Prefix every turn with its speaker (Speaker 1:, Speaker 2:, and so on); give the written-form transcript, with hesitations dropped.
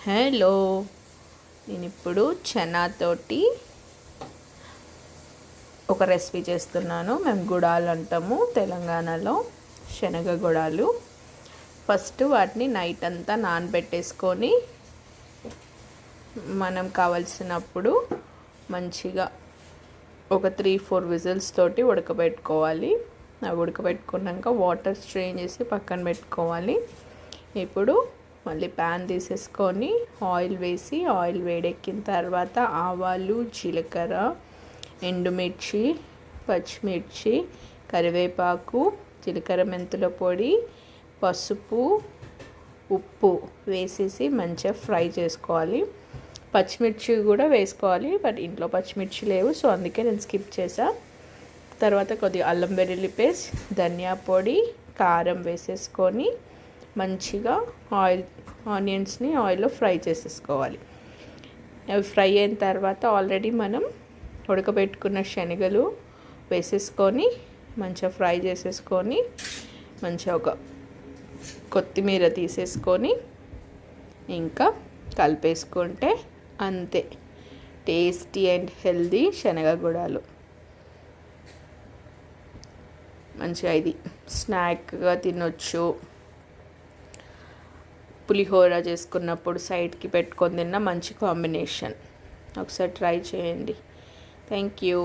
Speaker 1: Hello, నేను ఇప్పుడు చనాతోటి ఒక రెసిపీ చేస్తున్నాను. మేము గుడాలు అంటాము తెలంగాణలో, శనగ గుడాలు. ఫస్ట్ వాటిని నైట్ అంతా నానబెట్టేసుకొని మనం కావలసినప్పుడు మంచిగా ఒక 3-4 విజిల్స్ తోటి ఉడకబెట్టుకోవాలి. అవి ఉడకబెట్టుకున్నాక వాటర్ స్ట్రెయిన్ చేసి పక్కన పెట్టుకోవాలి. ఇప్పుడు మళ్ళీ ప్యాన్ తీసేసుకొని ఆయిల్ వేసి, ఆయిల్ వేడెక్కిన తర్వాత ఆవాలు, జీలకర్ర, ఎండుమిర్చి, పచ్చిమిర్చి, కరివేపాకు, జీలకర్ర మెంతుల పొడి, పసుపు, ఉప్పు వేసేసి మంచిగా ఫ్రై చేసుకోవాలి. పచ్చిమిర్చి కూడా వేసుకోవాలి, బట్ ఇంట్లో పచ్చిమిర్చి లేవు, సో అందుకే నేను స్కిప్ చేసా. తర్వాత కొద్దిగా అల్లం వెల్లుల్లి పేస్ట్, ధనియా పొడి, కారం వేసేసుకొని మంచిగా ఆనియన్స్ని ఆయిల్లో ఫ్రై చేసేసుకోవాలి. అవి ఫ్రై అయిన తర్వాత ఆల్రెడీ మనం ఉడకబెట్టుకున్న శనగలు వేసేసుకొని మంచిగా ఫ్రై చేసేసుకొని మంచిగా ఒక కొత్తిమీర తీసేసుకొని ఇంకా కలిపేసుకుంటే అంతే, టేస్టీ అండ్ హెల్దీ శనగ గుడాలు. మంచిగా ఇది స్నాక్గా తినొచ్చు. పులిహోర చేసుకున్నప్పుడు సైడ్కి పెట్టుకొని తిన్న మంచి కాంబినేషన్. ఒకసారి ట్రై చేయండి. Thank you.